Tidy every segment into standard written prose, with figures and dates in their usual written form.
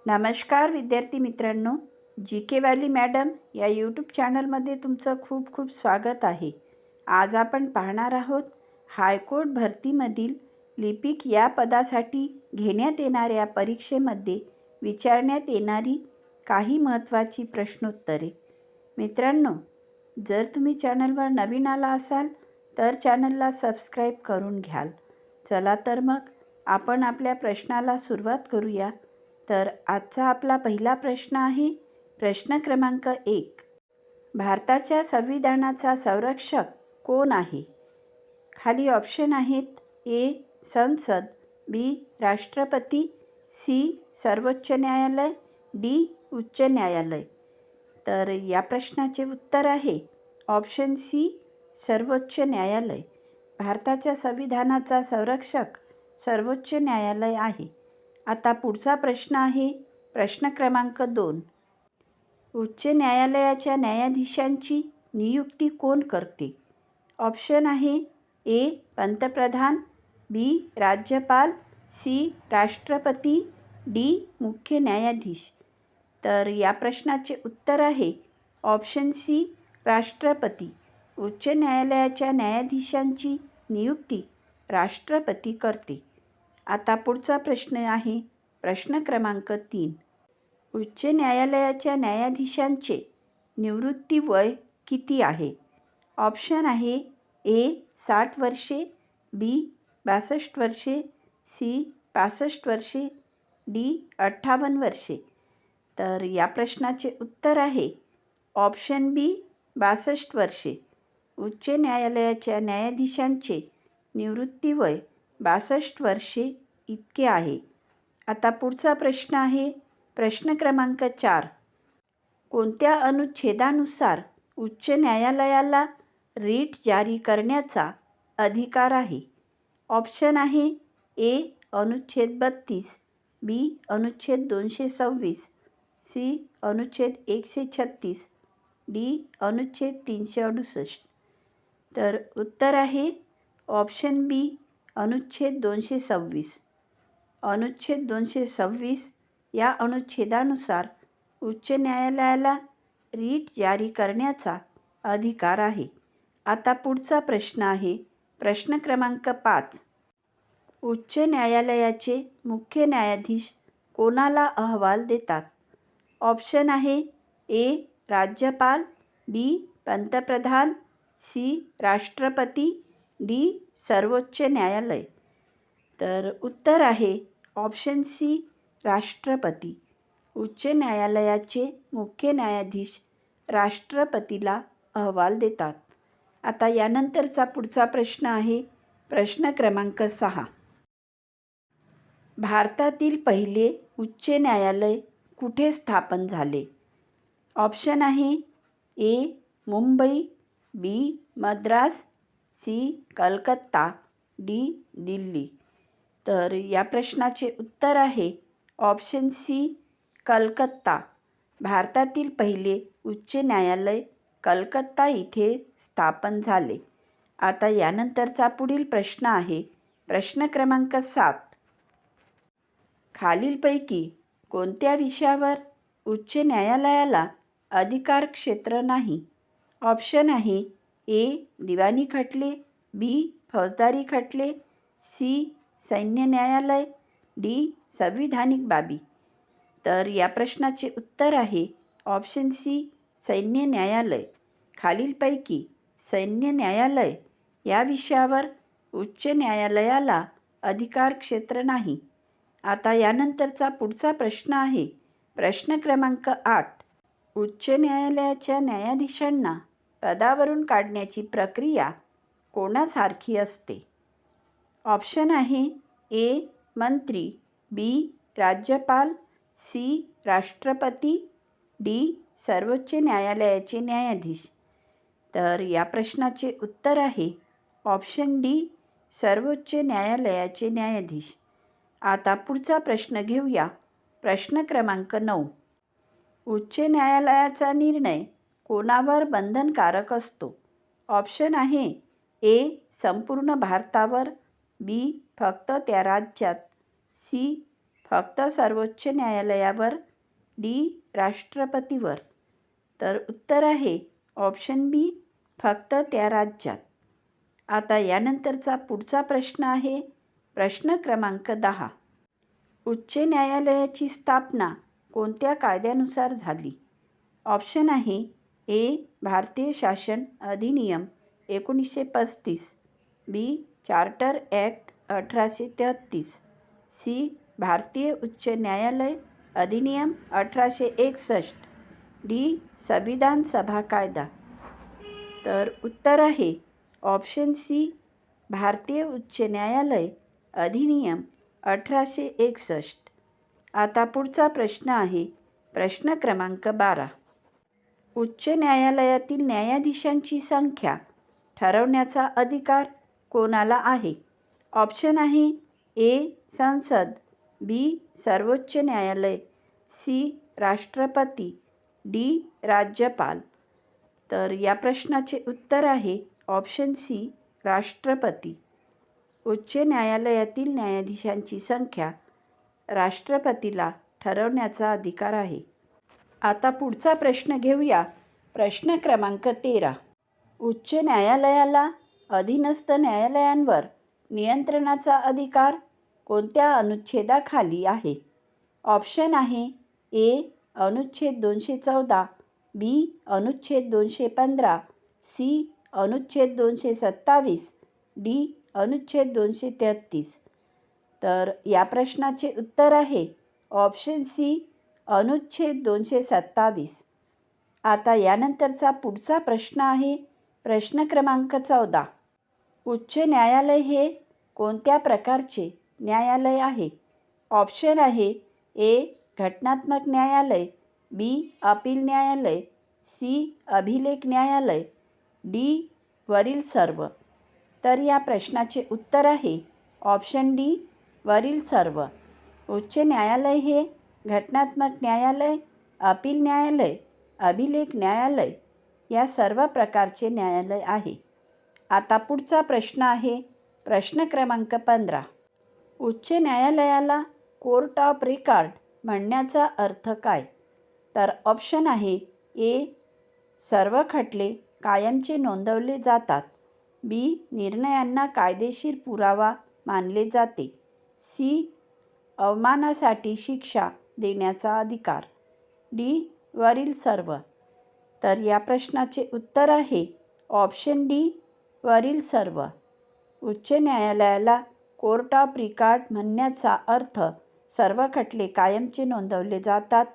नमस्कार विद्यार्थी मित्रांनो, जी के व्हॅली मॅडम या यूट्यूब चॅनलमध्ये तुमचं खूप खूप स्वागत आहे. आज आपण पाहणार आहोत हायकोर्ट भरतीमधील लिपिक या पदासाठी घेण्यात येणाऱ्या परीक्षेमध्ये विचारण्यात येणारी काही महत्त्वाची प्रश्नोत्तरे. मित्रांनो, जर तुम्ही चॅनलवर नवीन आला असाल तर चॅनलला सबस्क्राईब करून घ्याल. चला तर मग आपण आपल्या प्रश्नाला सुरुवात करूया. तर आजचा आपला पहिला प्रश्न आहे प्रश्न क्रमांक 1. भारताच्या संविधानाचा संरक्षक कोण आहे? खाली ऑप्शन आहेत. ए. संसद, बी. राष्ट्रपती, सी. सर्वोच्च न्यायालय, डी. उच्च न्यायालय. तर या प्रश्नाचे उत्तर आहे ऑप्शन सी. सर्वोच्च न्यायालय. भारताच्या संविधानाचा संरक्षक सर्वोच्च न्यायालय आहे. आता पुढचा प्रश्न आहे प्रश्न क्रमांक 2. उच्च न्यायालयाच्या न्यायाधीशांची नियुक्ती कोण करते? ऑप्शन आहे. ए. पंतप्रधान, बी. राज्यपाल, सी. राष्ट्रपती, डी. मुख्य न्यायाधीश. तर या प्रश्नाचे उत्तर आहे ऑप्शन सी. राष्ट्रपती. उच्च न्यायालयाच्या न्यायाधीशांची नियुक्ती राष्ट्रपती करते. आता पुढचा प्रश्न आहे प्रश्न क्रमांक 3. उच्च न्यायालयाच्या न्यायाधीशांचे निवृत्ती वय किती आहे? ऑप्शन आहे. ए. 60 वर्षे, बी. 62 वर्षे, सी. 65 वर्षे, डी. 58 वर्षे. तर या प्रश्नाचे उत्तर आहे ऑप्शन बी. 62 वर्षे. उच्च न्यायालयाच्या न्यायाधीशांचे निवृत्ती वय 62 वर्षे इतके आहे. आता पुढचा प्रश्न आहे प्रश्न क्रमांक 4. कोणत्या अनुच्छेदानुसार उच्च न्यायालयाला रीट जारी करण्याचा अधिकार आहे? ऑप्शन आहे. ए. अनुच्छेद 32, बी. अनुच्छेद 226, सी. अनुच्छेद 136, डी. अनुच्छेद 368. तर उत्तर आहे ऑप्शन बी. अनुच्छेद 226. अनुच्छेद 226 या अनुच्छेदानुसार उच्च न्यायालयाला रीट जारी करण्याचा अधिकार आहे. आता पुढचा प्रश्न आहे प्रश्न क्रमांक 5. उच्च न्यायालयाचे मुख्य न्यायाधीश कोणाला अहवाल देतात? ऑप्शन आहे. ए. राज्यपाल, बी. पंतप्रधान, सी. राष्ट्रपती, डी. सर्वोच्च न्यायालय. तर उत्तर आहे ऑप्शन सी. राष्ट्रपती. उच्च न्यायालयाचे मुख्य न्यायाधीश राष्ट्रपतीला अहवाल देतात. आता यानंतरचा पुढचा प्रश्न आहे प्रश्न क्रमांक 6. भारतातील पहिले उच्च न्यायालय कुठे स्थापन झाले? ऑप्शन आहे. ए. मुंबई, बी. मद्रास, सी. कलकत्ता, डी. दिल्ली. तर या प्रश्नाचे उत्तर आहे ऑप्शन सी. कलकत्ता. भारतातील पहिले उच्च न्यायालय कलकत्ता इथे स्थापन झाले. आता यानंतरचा पुढील प्रश्न आहे प्रश्न क्रमांक 7. खालीलपैकी कोणत्या विषयावर उच्च न्यायालयाला अधिकार क्षेत्र नाही? ऑप्शन आहे. ए. दिवाणी खटले, बी. फौजदारी खटले, सी. सैन्य न्यायालय, डी. संविधानिक बाबी. तर या प्रश्नाचे उत्तर आहे ऑप्शन सी. सैन्य न्यायालय. खालीलपैकी सैन्य न्यायालय या विषयावर उच्च न्यायालयाला अधिकार क्षेत्र नाही. आता यानंतरचा पुढचा प्रश्न आहे प्रश्न क्रमांक 8. उच्च न्यायालयाच्या न्यायाधीशांना पदावरून काढण्याची प्रक्रिया कोणासारखी असते? ऑप्शन आहे. ए. मंत्री, बी. राज्यपाल, सी. राष्ट्रपती, डी. सर्वोच्च न्यायालयाचे न्यायाधीश. तर या प्रश्नाचे उत्तर आहे ऑप्शन डी. सर्वोच्च न्यायालयाचे न्यायाधीश. आता पुढचा प्रश्न घेऊया प्रश्न क्रमांक 9. उच्च न्यायालयाचा निर्णय कोणावर बंधनकारक असतो? ऑप्शन आहे. ए. संपूर्ण भारतावर, बी. फक्त त्या राज्यात, सी. फक्त सर्वोच्च न्यायालयावर, डी. राष्ट्रपतीवर. तर उत्तर आहे ऑप्शन बी, फक्त त्या राज्यात. आता यानंतरचा पुढचा प्रश्न आहे प्रश्न क्रमांक 10. उच्च न्यायालयाची स्थापना कोणत्या कायद्यानुसार झाली? ऑप्शन आहे ए. भारतीय शासन अधिनियम 1935, बी. Charter act 1833, C. भारतीय उच्च न्यायालय अधिनियम 1861, डी. संविधान सभा कायदा. तर उत्तर आहे ऑप्शन सी, भारतीय उच्च न्यायालय अधिनियम 1861. आता पुढचा प्रश्न आहे प्रश्न क्रमांक 12. उच्च न्यायालयातील न्यायाधीशांची संख्या ठरवण्याचा अधिकार कोणाला आहे? ऑप्शन आहे ए. संसद, बी. सर्वोच्च न्यायालय, सी. राष्ट्रपती, डी. राज्यपाल. तर या प्रश्नाचे उत्तर आहे ऑप्शन सी, राष्ट्रपती. उच्च न्यायालयातील न्यायाधीशांची संख्या राष्ट्रपतीला ठरवण्याचा अधिकार आहे. आता पुढचा प्रश्न घेऊया. प्रश्न क्रमांक 13. उच्च न्यायालयाला अधीनस्थ न्यायालयांवर नियंत्रणाचा अधिकार कोणत्या अनुच्छेदाखाली आहे? ऑप्शन आहे ए. अनुच्छेद 214, बी. अनुच्छेद 215, सी. अनुच्छेद 227, डी. अनुच्छेद 233. तर या प्रश्नाचे उत्तर आहे ऑप्शन सी, अनुच्छेद 227. आता यानंतरचा पुढचा प्रश्न आहे प्रश्न क्रमांक 14. उच्च न्यायालय हे कोणत्या प्रकारचे न्यायालय आहे? ऑप्शन आहे ए. घटनात्मक न्यायालय, बी. अपील न्यायालय, सी. अभिलेख न्यायालय, डी. वरील सर्व. तर या प्रश्नाचे उत्तर आहे ऑप्शन डी, वरील सर्व. उच्च न्यायालय हे घटनात्मक न्यायालय, अपील न्यायालय, अभिलेख न्यायालय या सर्व प्रकारचे न्यायालय आहे. आता पुढचा प्रश्न आहे प्रश्न क्रमांक 15. उच्च न्यायालयाला कोर्ट ऑफ रेकॉर्ड म्हणण्याचा अर्थ काय? तर ऑप्शन आहे ए. सर्व खटले कायमचे नोंदवले जातात, बी. निर्णयांना कायदेशीर पुरावा मानले जाते, सी. अवमानासाठी शिक्षा देण्याचा अधिकार, डी. वरील सर्व. तर या प्रश्नाचे उत्तर आहे ऑप्शन डी, वरील सर्व. उच्च न्यायालयाला कोर्ट ऑफ रेकॉर्ड म्हणण्याचा अर्थ सर्व खटले कायमचे नोंदवले जातात,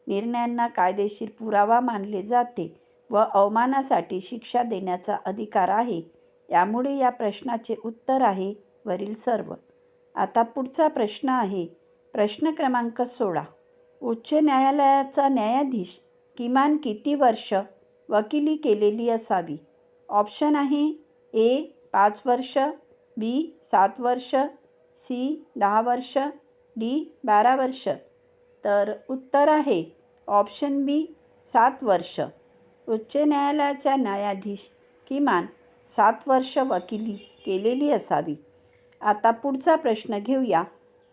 निर्णयांना कायदेशीर पुरावा मानले जाते व अवमानासाठी शिक्षा देण्याचा अधिकार आहे. यामुळे या प्रश्नाचे उत्तर आहे वरील सर्व. आता पुढचा प्रश्न आहे प्रश्न क्रमांक 16. उच्च न्यायालयाचा न्यायाधीश किमान किती वर्ष वकिली केलेली असावी? ऑप्शन आहे ए. 5 वर्ष, बी. 7 वर्ष, सी. 10 वर्ष, डी. 12 वर्ष. तर उत्तर आहे ऑप्शन बी, 7 वर्ष. उच्च न्यायालयाचा न्यायाधीश किमान 7 वर्ष वकिली केलेली असावी. आता पुढचा प्रश्न घेऊया.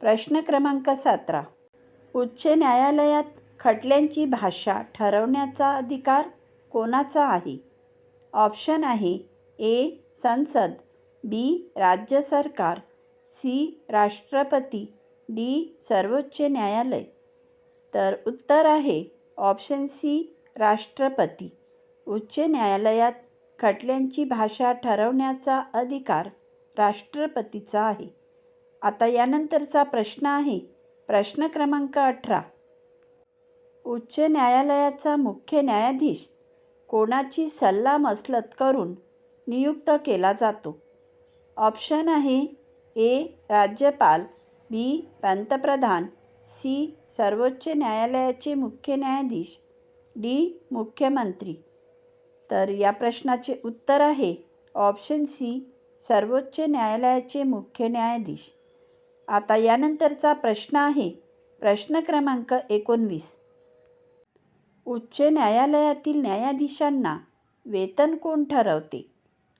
प्रश्न क्रमांक 17. उच्च न्यायालयात खटल्यांची भाषा ठरवण्याचा अधिकार कोणाचा आहे? ऑप्शन आहे ए. संसद, बी. राज्य सरकार, सी. राष्ट्रपती, डी. सर्वोच्च न्यायालय. तर उत्तर आहे ऑप्शन सी, राष्ट्रपती. उच्च न्यायालयात खटल्यांची भाषा ठरवण्याचा अधिकार राष्ट्रपतीचा आहे. आता यानंतरचा प्रश्न आहे प्रश्न क्रमांक 18. उच्च न्यायालयाचा मुख्य न्यायाधीश कोणाची सल्लामसलत करून नियुक्त केला जातो? ऑप्शन आहे ए. राज्यपाल, बी. पंतप्रधान, सी. सर्वोच्च न्यायालयाचे मुख्य न्यायाधीश, डी. मुख्यमंत्री. तर या प्रश्नाचे उत्तर आहे ऑप्शन सी, सर्वोच्च न्यायालयाचे मुख्य न्यायाधीश. आता यानंतरचा प्रश्न आहे प्रश्न क्रमांक 19. उच्च न्यायालयातील न्यायाधीशांना वेतन कोण ठरवते?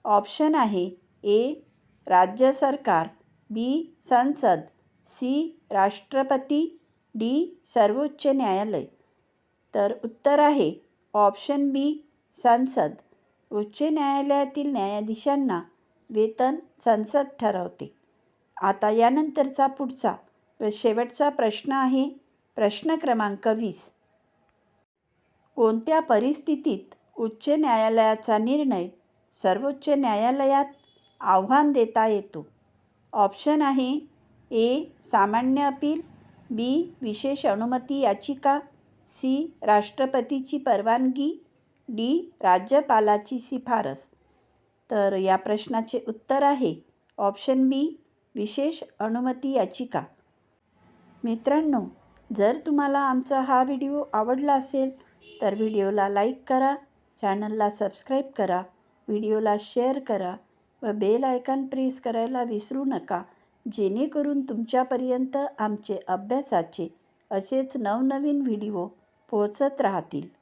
ऑप्शन आहे ए. राज्य सरकार, बी. संसद, सी. राष्ट्रपती, डी सर्वोच्च न्यायालय? तर उत्तर आहे ऑप्शन बी संसद. उच्च न्यायालयातील न्यायाधीशांना वेतन संसद ठरवते. आता यानंतरचा पुढचा व शेवटचा प्रश्न आहे प्रश्न क्रमांक 20. कोणत्या परिस्थितीत उच्च न्यायालयाचा निर्णय सर्वोच्च न्यायालयात आव्हान देता येतो? ऑप्शन आहे ए सामान्य अपील, बी विशेष अनुमती याचिका, सी राष्ट्रपतीची परवानगी, डी राज्यपालाची शिफारस. तर या प्रश्नाचे उत्तर आहे ऑप्शन बी विशेष अनुमती याचिका. मित्रांनो, जर तुम्हाला आमचा हा व्हिडिओ आवडला असेल तर व्हिडिओला लाईक करा, चॅनलला सबस्क्राईब करा, व्हिडिओला शेअर करा व बेल आयकॉन प्रेस करायला विसरू नका, जेणेकरून तुमच्यापर्यंत आमचे अभ्यासाचे असेच नवनवीन व्हिडिओ पोहोचत राहतील.